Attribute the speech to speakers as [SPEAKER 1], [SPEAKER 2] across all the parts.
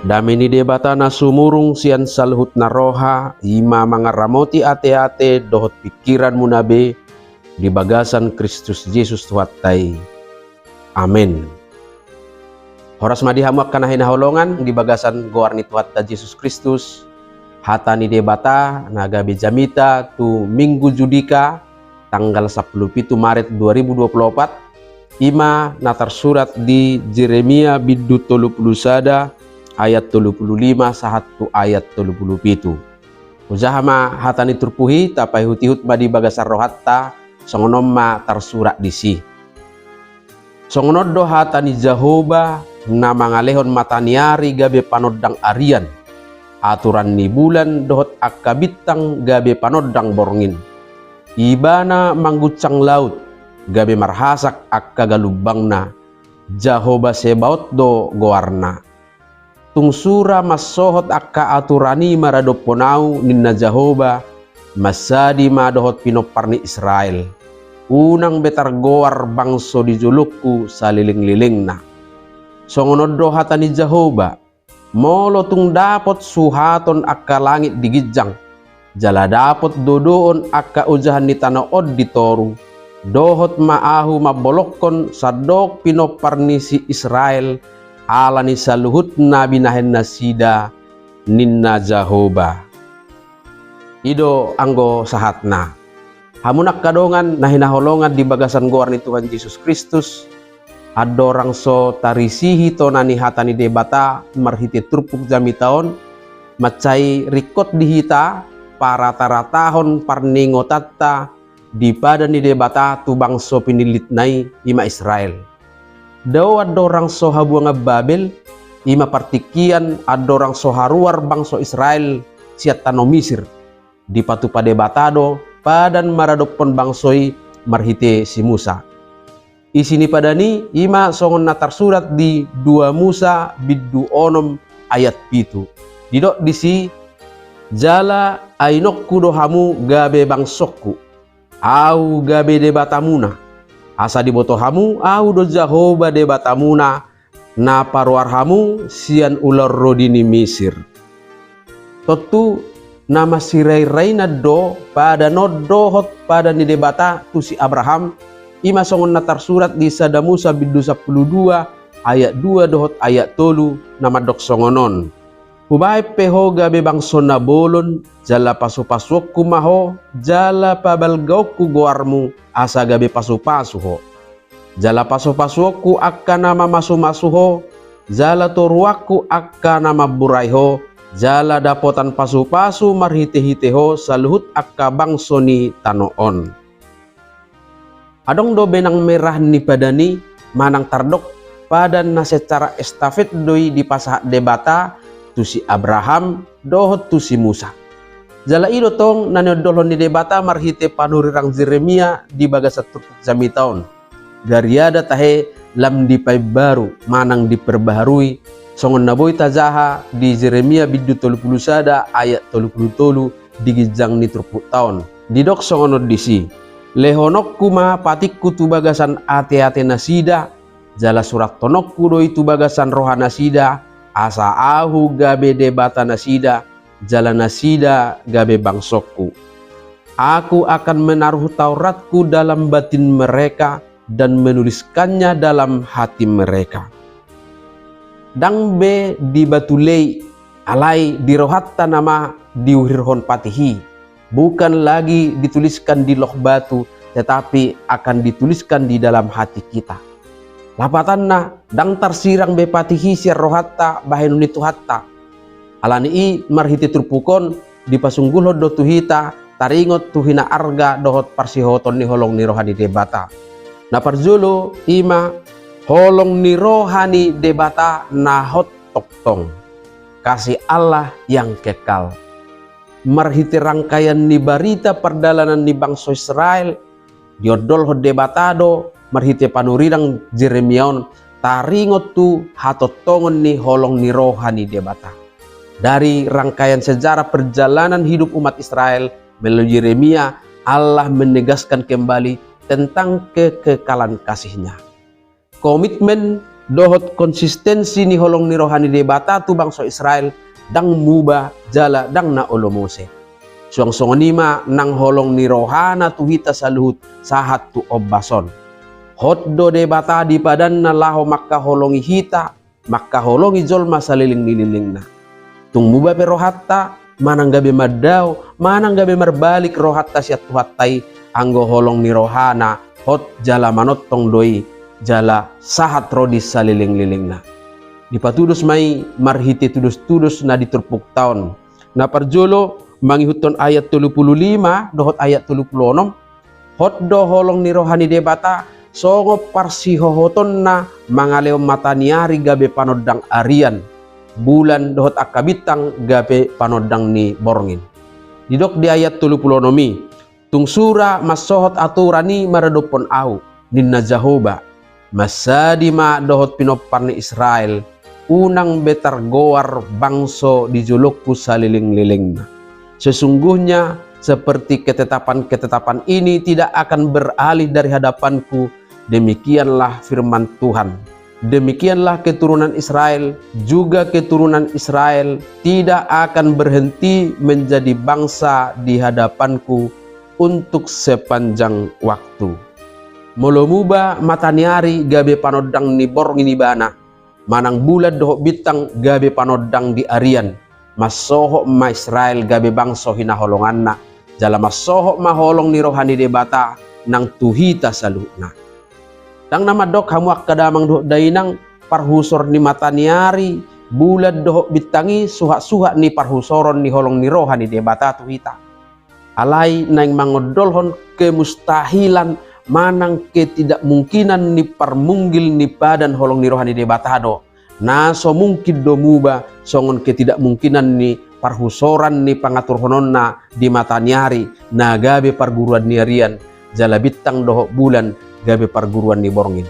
[SPEAKER 1] Damini debata na sumurung sian salhut na roha, ima mangaramoti ate-ate dohot pikiran munabe di bagasan Kristus Yesus tuhatai. Amin. Horas madihamu akan hinaholongan di bagasan goarni tuhatta Yesus Kristus. Hatani debata naga bejamita tu minggu judika tanggal 17 Maret 2024. Ima natar surat di Jeremia biddu 30 ayat 35 sahatu ayat 37. Uzahama hatani turpuhi tapai hutihut badi bagasar rohatta songonomma tarsurat disi. Songonoddo hatani Jahoba na mangalehon mataniari gabe panodang arian. Aturan ni bulan dohot akka bitang gabe panodang borngin. Ibana manggucang laut gabe marhasak akka galubangna. Jahoba sebaot do goarna. Tungsura masohot akka aturani maradoponau ninna Jahoba masadi madohot pinoparni Israel. Unang betar goar bangso di julukku saliling-liling na. Songonoddo hatani Jahoba molo tung dapot suhaton akka langit digijang. Jala dapot dodoon akka ujahan ni tanaod ditoru. Dohot maahu mabolokkon sadok pinoparni si Israel. Ala ni saluhut na binahen na sida ninna Jahoba. Ido anggo sahatna. Hamunak kadongan na hinaholongan di bagasan goar ni Tuhan Yesus Kristus. Adorang so tarisihi to nani hatani debata marhiti turpuk jami taon. Macai rikot dihita para taratahon parningotatta di pada ni debata tu bangso pinilit nai ima Israel. Daw adorang so habuang Babel ima partikian adorang so haruar bangso Israel siat tano Misir di patu pada batado padan maradopon bangsoi marhite si Musa. Isini padani ima songon natar surat di 2 Musa biddu onom ayat 7. Didok disi jala ainokku dohamu gabe bangsokku au gabe debatamuna. Asa dibotohamu au do Jahoba debatamuna na parwarhamu sian ular rodini Misir. Totu nama sirai-raina do pada nodohot pada ni debata tu si Abraham ima songon natar surat di sada Musa biddu 12 ayat 2 dohot ayat 3 nama dok songonon. Hubai peho gabe bangso na bolon jala pasu-pasuokku maho jala pabalgaokku goarmu asa gabe pasu-pasuho. Jala pasu-pasuokku akka nama masu-masuho jala toruakku akka nama buraiho jala dapotan pasu-pasu marhite-hiteho saluhut akka bangso ni tanoon. Adong do benang merah ni padani manang tardok padan na secara estafet doi di pasah debata tu si Abraham dohot tu si Musa. Jala ido tong nanodolon ni debata marhite panurirang Jeremia di bagasat turpuk jami taon. Gariada tahe lam dipai baru manang diperbaharui songon naboy tajaha di Jeremia biddu 30 ayat 37 digijang ni turpuk taon. Didok songonod disi lehonokku ma patikku tu bagasan ate-ate nasida jala surat tonokku doi tu bagasan roha nasida asa ahu gabe debata nasida jala nasida gabe bangsokku. Aku akan menaruh Tauratku dalam batin mereka dan menuliskannya dalam hati mereka. Dang be di batulei alai dirohatta nama diuhirhon patihi. Bukan lagi dituliskan di loh batu tetapi akan dituliskan di dalam hati kita. Lapatanna dang tarsirang be patihi siar rohatta bahenun itu hatta. Alani i marhiti turpukon di pasunggulo do tuhita taringot tuhina arga dohot parsihoton ni holong ni rohani debata. Na parjulo ima holong ni rohani debata nahot toktong. Kasih Allah yang kekal. Marhiti rangkaian ni barita perdalanan ni bangsa Israel diodol ho debatado marhite panurirang Jeremiaon taringot tu hatotongon ni holong ni rohani debata. Dari rangkaian sejarah perjalanan hidup umat Israel melalui Yeremia, Allah menegaskan kembali tentang kekekalan kasih-Nya. Komitmen dohot konsistensi ni holong ni rohani debata tu bangsa Israel dang muba jala dang na ulo Mose. Suang-suanima nang holong ni rohana tu hita sa luhut sahat tu obbason. Hotdo debata di padan na laho makka holongi hita, makka holongi jolma sa liling-nililing na. Tung muba pe rohatta, manang gabi madaw, manang gabi marbalik rohatta siya tuhattay, anggo holong ni rohana, hot jala manottong doi, jala sahat rodis sa liling-liling na. Dipatudos may marhiti tudos-tudos na diturpuk taon. Na parjolo, mangihuton ayat 35, dohot ayat 36, hotdo holong ni rohani debata, songo parsihohoton na mangalew mataniari gabe panodang arian, bulan dohot akabitang gabe panodang ni borngin. Didok di ayat 36 mi, tung sura masohot aturani maradopon au, ninna Jahoba, masadima dohot pinopar ni Israel, unang betar goar bangso dijulukku sa liling-liling na. Sesungguhnya seperti ketetapan-ketetapan ini tidak akan beralih dari hadapanku, demikianlah firman Tuhan. Demikianlah keturunan Israel, juga keturunan Israel tidak akan berhenti menjadi bangsa di hadapanku untuk sepanjang waktu. Molomuba mataniari gabe panodang ni borngin ibana, manang bulan dohok bitang gabe panodang di arian, masoho ma Israel gabe bangso hinaholongan na, jala masoho maholong ni rohani debata nang tuhita saluhna. Dang namadok hamuak kadamang dohok dainang parhusor ni mataniari, bulan dohok bitangi suha-suha ni parhusoron ni holong ni rohani debata tuhita. Alay naing mangodolhon kemustahilan manang ketidakmungkinan ni parmunggil ni padan holong ni rohani debatado, naso mungkin do muba songon ketidakmungkinan ni parhusoran ni pangatur hononna di mataniari na gabe parguruan ni arian, jala bitang dohok bulan gabe parguruan ni borngin.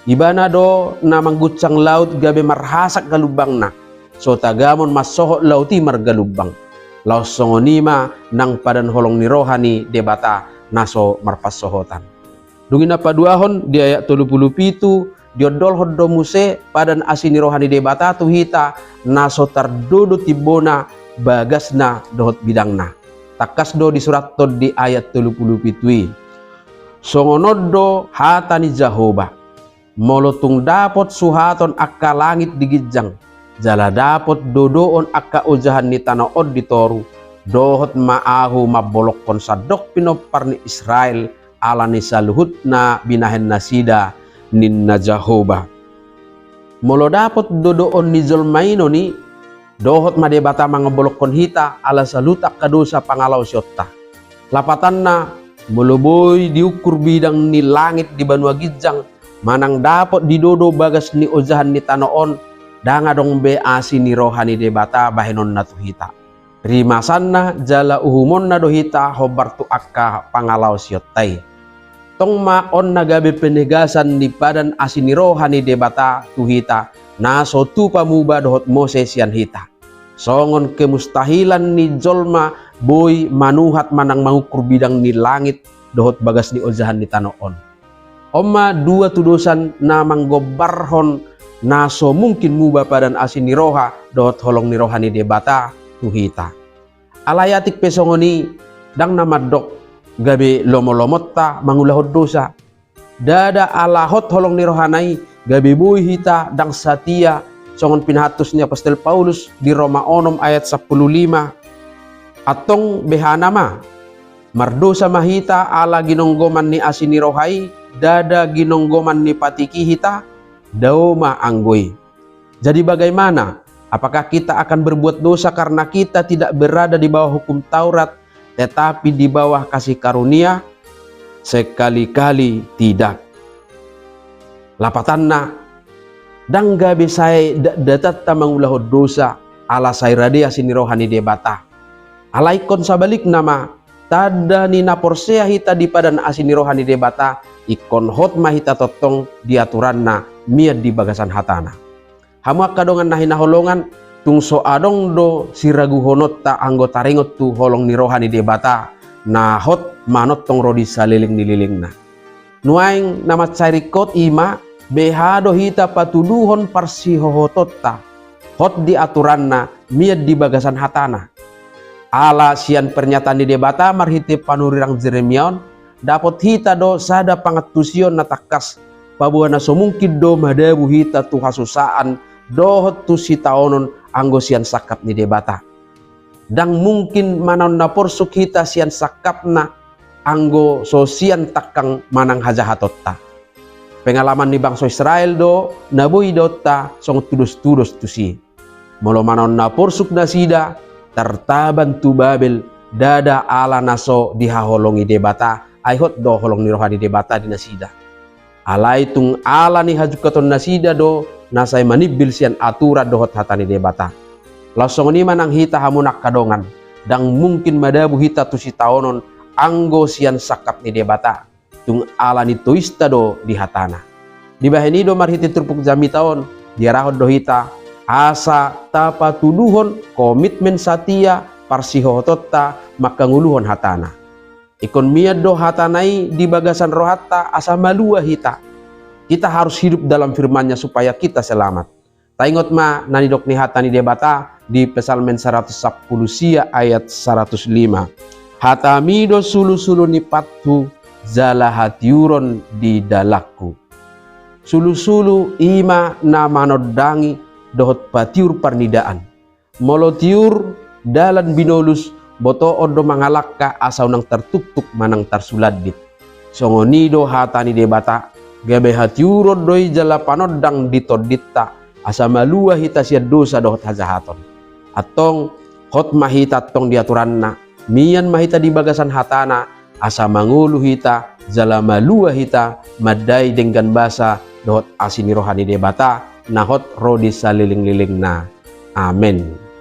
[SPEAKER 1] Ibana do na manggutsang laut gabe marhasak galubang na, so tagamon masoho lauti margalubang. Laos songonima nang padan holong ni rohani debata naso marpasohotan. Dungin paduahon di ayat 37 diodol hoddo Muse padan asini rohani debata tuhita naso tardodo tibona bagasna dohot bidangna. Takas do di surat tod di ayat 37. Songonoddo hatani Jahoba, molotung dapot suhaton akka langit digijang, jala dapot dodoon akka ujahan ni tanaod ditoru, dohot maahu mabolokon sadok pinopar ni Israel ala ni saluhut na binahen nasida ninna Jahoba. Molo dapot dodoon ni Zolmaino ni, dohot madebata mangabolokon hita ala salutak kadosa pangalaw syotta. Lapatan na muluboy diukur bidang ni langit di banua gijang, manang dapot didodo bagas ni ujahan ni tanoon, danga dong be asi ni rohani debata bahenon na tuhita. Rimasan na jala uhumon na dohita hobar tu akka pangalaw siyotay. Tong maon na gabi penegasan ni padan asi ni rohani debata tuhita, naso tu pamuba dohot Moses yan hita. Songon kemustahilan ni jolma boy manuhat manang mangukur bidang ni langit dohot bagas ni ujahan ni tanoon. Oma dua tudusan na manggobarhon naso mungkin muba padan asin ni roha dohot holong ni rohani debata tuhita. Alayatik pesongoni dang namadok gabi lomolomotta mangulahod dosa. Dada alahot holong ni rohanay gabi buhi hita dang satia songon pinahatos niya Apostol Paulus di Roma 6 ayat 15. Atong behanama mardosa mahita ala ginonggoman ni asin ni rohay, dada ginonggoman ni patiki hita dauma anggoy. Jadi bagaimana? Apakah kita akan berbuat dosa karena kita tidak berada di bawah hukum Taurat tetapi di bawah kasih karunia? Sekali-kali tidak. Lapatanna dang gabe saya datat tamangulahod dosa ala say radia sini rohani debata. Alaikon sabalik nama tada ni naporsea hita di padan asini rohani debata ikon hot mahita totong diaturan na miad di bagasan hatana. Hamuak kadongan nahi naholongan tungso adong do siragu honot ta anggota ringot tu holong ni rohani debata na hot manot tong rodi saliling nililing na. Nuaing namat sairikot ima behado hita patuduhon parsihohototta hot di aturanna miad di bagasan hatana. Ala sian pernyataan di debata marhiti panurirang Jeremiaon dapat hita do sada pangatusion na takas pabuana sumungkid do madabu hita tu hasusaan dohot tu si taonon anggo sian sakap ni debata. Dang mungkin manon na porsuk hita sian sakap na anggo sosian takang manang hajahatotta. Pengalaman ni bangsa Israel do nabuhi dotta song tudus-tudus tu si. Molo manon na porsuk na sida tertaban tu Babel dada ala naso dihaholongi debata ay hot do holong ni rohani debata di nasida. Alay tung ala ni hajukaton nasida do nasay manibil sian atura dohot hatani debata. Lasong ni manang hita hamunak kadongan dang mungkin madabu hita tu si taonon anggo sian sakap ni debata tung ala ni tuista do di hatana. Di bahini do marhiti turpuk jami taon diarahon do hita asa tapa tuduhon komitmen satia parsihototta makanguluhon hatana. Ikon miad do hatanai di bagasan rohatta asa malua hita. Kita harus hidup dalam firman-Nya supaya kita selamat. Taingot ma nanidok ni hatani debata di Pesalmen 110 sia ayat 105. Hatamido sulu-sulu ni patu zala hatiuron di dalakku. Sulu-sulu ima na manodangi dohot patiur parnidaan. Molo tiur dalan binolus boto odo mangalakka asau nang tertuktuk manang tarsuladit. Songonido hatani debata gabe hatiuron doi jala panodang ditoditta asa malua hita sia dosa dohot hajahaton. Atong hot mahita tong diaturanna mian mahita di bagasan hatana asa mangulu hita jala malua hita madai dengan basa dohot asini rohani debata nahot rodi saliling-liling na. Amin.